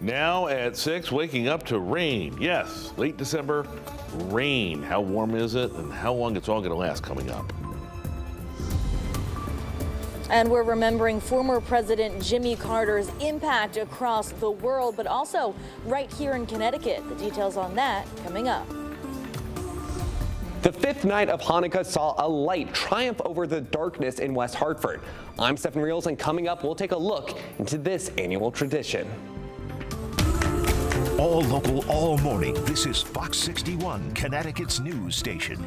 Now at 6, waking up to rain. Yes, late December, rain. How warm is it and how long it's all going to last coming up? And we're remembering former President Jimmy Carter's impact across the world, but also right here in Connecticut. The details on that coming up. The fifth night of Hanukkah saw a light triumph over the darkness in West Hartford. I'm Stephen Reels, and coming up, we'll take a look into this annual tradition. All local, all morning. This is Fox 61, Connecticut's news station.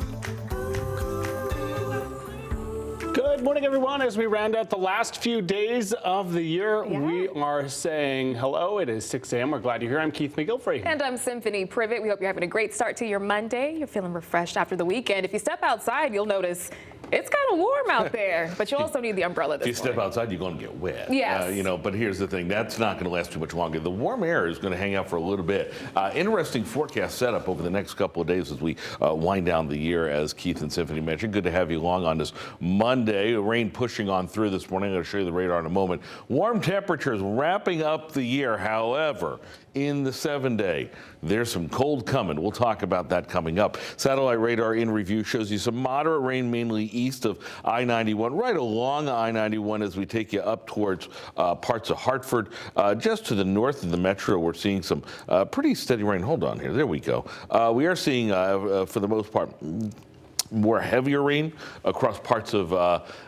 Good morning, everyone. As we round out the last few days of the year, we are saying hello. It is 6 a.m. We're glad you're here. I'm Keith McGilfrey. And I'm Symphony Privet. We hope you're having a great start to your Monday. You're feeling refreshed after the weekend. If you step outside, you'll notice it's kind of warm out there, but you also need the umbrella this morning. If you step outside, you're going to get wet. Yes. But here's the thing. That's not going to last too much longer. The warm air is going to hang out for a little bit. Interesting forecast setup over the next couple of days as we wind down the year, as Keith and Symphony mentioned. Good to have you along on this Monday. Rain pushing on through this morning. I'm going to show you the radar in a moment. Warm temperatures wrapping up the year. However, in the 7-day, there's some cold coming. We'll talk about that coming up. Satellite radar in review shows you some moderate rain, mainly east of I-91, right along I-91 as we take you up towards parts of Hartford. Just to the north of the metro, we're seeing some pretty steady rain. Hold on here. There we go. We are seeing, for the most part, more heavier rain across parts of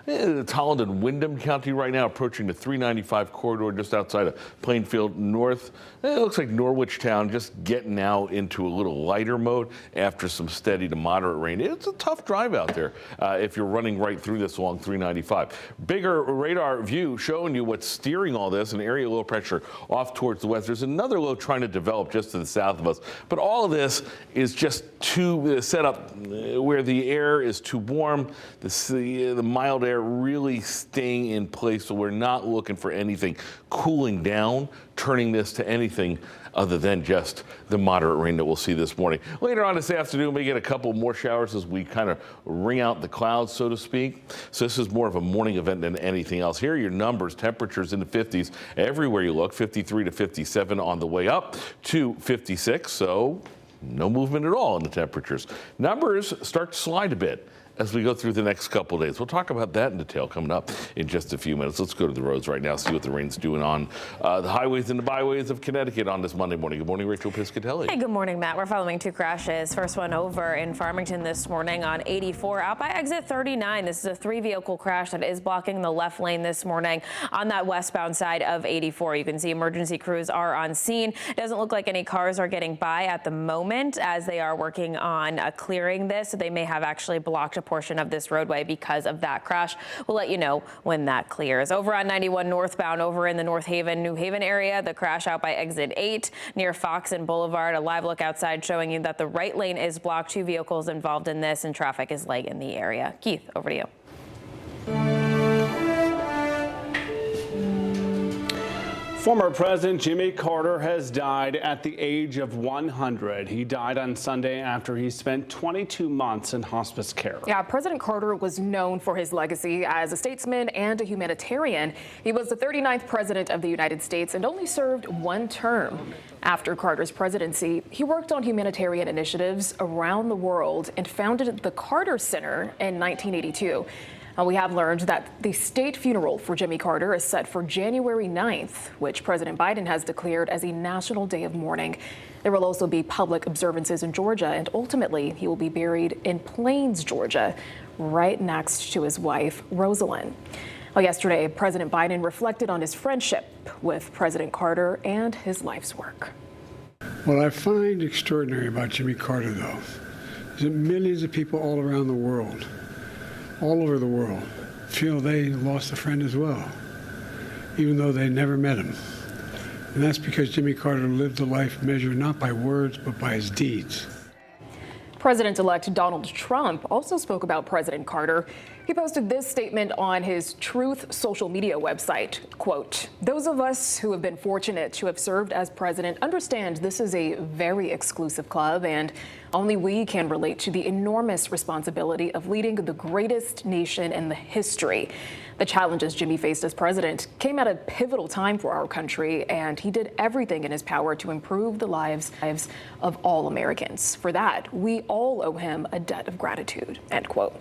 Tolland and Windham County right now, approaching the 395 corridor just outside of Plainfield North. It looks like Norwich Town just getting out into a little lighter mode after some steady to moderate rain. It's a tough drive out there if you're running right through this along 395. Bigger radar view showing you what's steering all this, an area of low pressure off towards the west. There's another low trying to develop just to the south of us. But all of this is just to set up where the air is too warm, the mild air really staying in place, so we're not looking for anything cooling down, turning this to anything other than just the moderate rain that we'll see this morning. Later on this afternoon, we get a couple more showers as we kind of wring out the clouds, so to speak. So this is more of a morning event than anything else. Here are your numbers. Temperatures in the 50s everywhere you look, 53 to 57 on the way up to 56. So no movement at all in the temperatures. Numbers start to slide a bit as we go through the next couple of days. We'll talk about that in detail coming up in just a few minutes. Let's go to the roads right now, see what the rain's doing on the highways and the byways of Connecticut on this Monday morning. Good morning, Rachel Piscatelli. Hey, good morning, Matt. We're following two crashes. First one over in Farmington this morning on 84 out by exit 39. This is a 3-vehicle crash that is blocking the left lane this morning on that westbound side of 84. You can see emergency crews are on scene. It doesn't look like any cars are getting by at the moment as they are working on clearing this. So they may have actually blocked a portion of this roadway because of that crash. We'll let you know when that clears. Over on 91 northbound over in the North Haven, New Haven area, the crash out by exit 8 near Fox and Boulevard. A live look outside showing you that the right lane is blocked. 2 vehicles involved in this and traffic is light in the area. Keith, over to you. Former President Jimmy Carter has died at the age of 100. He died on Sunday after he spent 22 months in hospice care. Yeah, President Carter was known for his legacy as a statesman and a humanitarian. He was the 39th president of the United States and only served 1 term. After Carter's presidency, he worked on humanitarian initiatives around the world and founded the Carter Center in 1982. We have learned that the state funeral for Jimmy Carter is set for January 9th, which President Biden has declared as a national day of mourning. There will also be public observances in Georgia, and ultimately he will be buried in Plains, Georgia, right next to his wife, Rosalind. Well, yesterday, President Biden reflected on his friendship with President Carter and his life's work. What I find extraordinary about Jimmy Carter, though, is that millions of people all around the world, all over the world, feel they lost a friend as well, even though they never met him. And that's because Jimmy Carter lived a life measured not by words, but by his deeds. President-elect Donald Trump also spoke about President Carter. He posted this statement on his Truth social media website, quote, "Those of us who have been fortunate to have served as president understand this is a very exclusive club, and only we can relate to the enormous responsibility of leading the greatest nation in the history. The challenges Jimmy faced as president came at a pivotal time for our country, and he did everything in his power to improve the lives of all Americans. For that, we all owe him a debt of gratitude," end quote.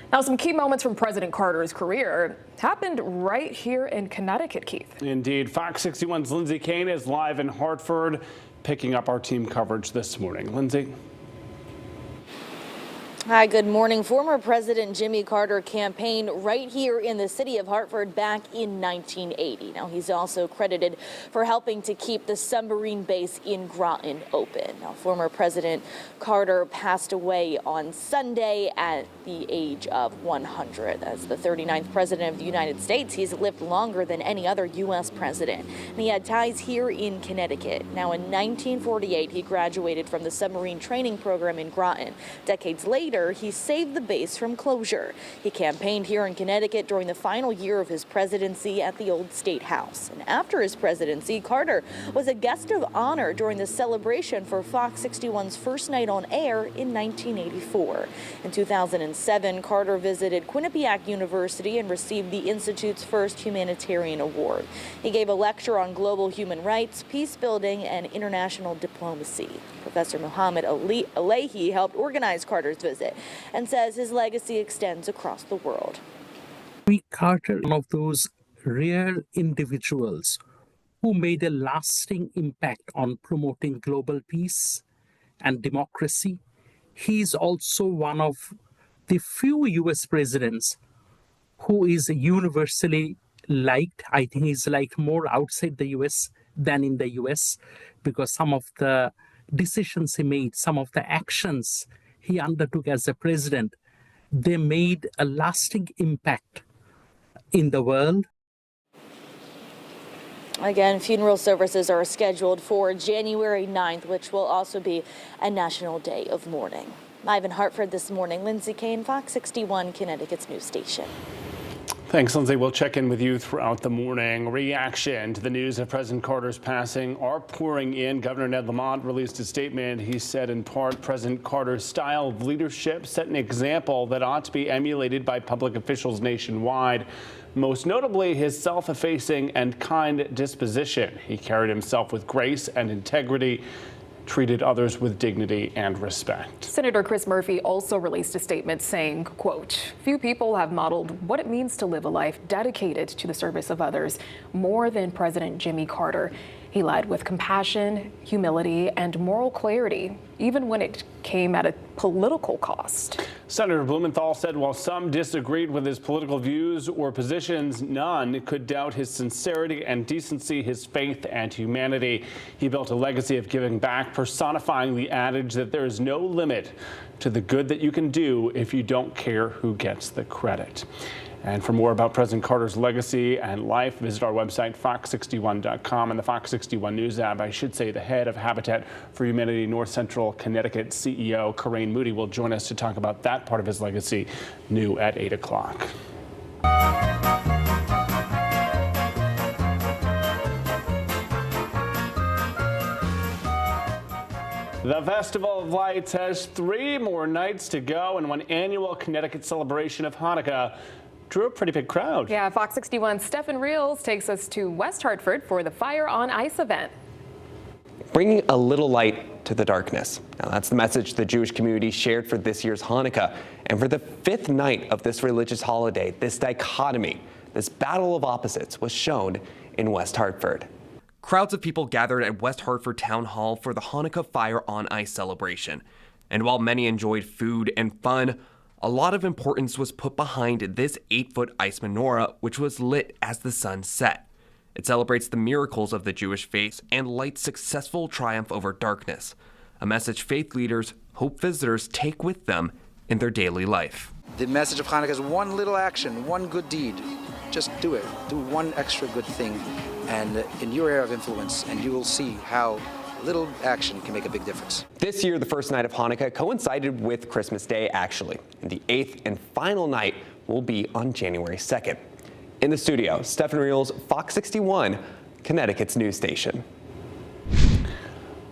Now, some key moments from President Carter's career happened right here in Connecticut, Keith. Indeed. Fox 61's Lindsay Kane is live in Hartford, picking up our team coverage this morning. Lindsay. Hi, good morning. Former President Jimmy Carter campaigned right here in the city of Hartford back in 1980. Now, he's also credited for helping to keep the submarine base in Groton open. Now, former President Carter passed away on Sunday at the age of 100. As the 39th president of the United States, he's lived longer than any other U.S. president. And he had ties here in Connecticut. Now, in 1948, he graduated from the submarine training program in Groton. Decades later, he saved the base from closure. He campaigned here in Connecticut during the final year of his presidency at the old State House. And after his presidency, Carter was a guest of honor during the celebration for Fox 61's first night on air in 1984. In 2007, Carter visited Quinnipiac University and received the Institute's first humanitarian award. He gave a lecture on global human rights, peace building, and international diplomacy. Professor Muhammad Alehi helped organize Carter's visit and says his legacy extends across the world. Jimmy Carter, one of those rare individuals who made a lasting impact on promoting global peace and democracy. He's also one of the few US presidents who is universally liked. I think he's liked more outside the US than in the US, because some of the decisions he made, some of the actions he undertook as a president, they made a lasting impact in the world. Again, funeral services are scheduled for January 9th, which will also be a national day of mourning. Live in Hartford this morning, Lindsay Kane, Fox 61, Connecticut's news station. Thanks, Lindsay. We'll check in with you throughout the morning. Reaction to the news of President Carter's passing are pouring in. Governor Ned Lamont released a statement. He said, in part, President Carter's style of leadership set an example that ought to be emulated by public officials nationwide. Most notably, his self-effacing and kind disposition. He carried himself with grace and integrity, treated others with dignity and respect. Senator Chris Murphy also released a statement saying, quote, "Few people have modeled what it means to live a life dedicated to the service of others more than President Jimmy Carter. He led with compassion, humility, and moral clarity, even when it came at a political cost." Senator Blumenthal said while some disagreed with his political views or positions, none could doubt his sincerity and decency, his faith and humanity. He built a legacy of giving back, personifying the adage that there is no limit to the good that you can do if you don't care who gets the credit. And for more about President Carter's legacy and life, visit our website, fox61.com, and the Fox 61 News app. I should say the head of Habitat for Humanity North Central Connecticut CEO Coraine Moody will join us to talk about that part of his legacy, new at 8 o'clock. The Festival of Lights has 3 more nights to go, and one annual Connecticut celebration of Hanukkah drew a pretty big crowd. Yeah, Fox 61's Stephen Reels takes us to West Hartford for the Fire on Ice event. Bringing a little light to the darkness. Now, that's the message the Jewish community shared for this year's Hanukkah. And for the 5th night of this religious holiday, this dichotomy, this battle of opposites was shown in West Hartford. Crowds of people gathered at West Hartford Town Hall for the Hanukkah Fire on Ice celebration. And while many enjoyed food and fun, a lot of importance was put behind this 8-foot ice menorah, which was lit as the sun set. It celebrates the miracles of the Jewish faith and light's successful triumph over darkness, a message faith leaders hope visitors take with them in their daily life. The message of Hanukkah is one little action, one good deed. Just do it. Do one extra good thing and in your area of influence, and you will see how little action can make a big difference. This year, the first night of Hanukkah coincided with Christmas Day, actually. And the 8th and final night will be on January 2nd. In the studio, Stefan Reels, Fox 61, Connecticut's news station.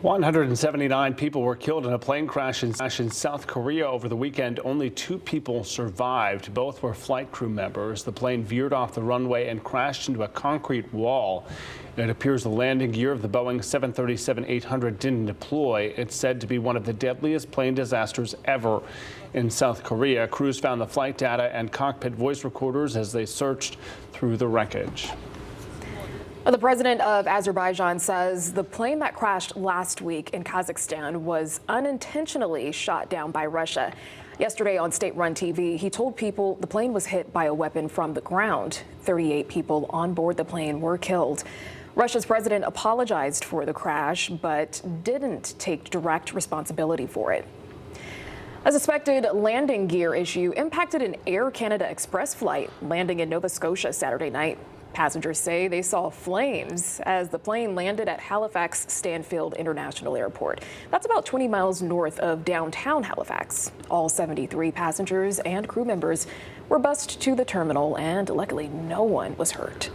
179 people were killed in a plane crash in South Korea over the weekend. Only 2 people survived. Both were flight crew members. The plane veered off the runway and crashed into a concrete wall. It appears the landing gear of the Boeing 737-800 didn't deploy. It's said to be one of the deadliest plane disasters ever in South Korea. Crews found the flight data and cockpit voice recorders as they searched through the wreckage. The president of Azerbaijan says the plane that crashed last week in Kazakhstan was unintentionally shot down by Russia. Yesterday on state-run TV, he told people the plane was hit by a weapon from the ground. 38 people on board the plane were killed. Russia's president apologized for the crash, but didn't take direct responsibility for it. A suspected landing gear issue impacted an Air Canada Express flight landing in Nova Scotia Saturday night. Passengers say they saw flames as the plane landed at Halifax Stanfield International Airport. That's about 20 miles north of downtown Halifax. All 73 passengers and crew members were bused to the terminal, and luckily no one was hurt.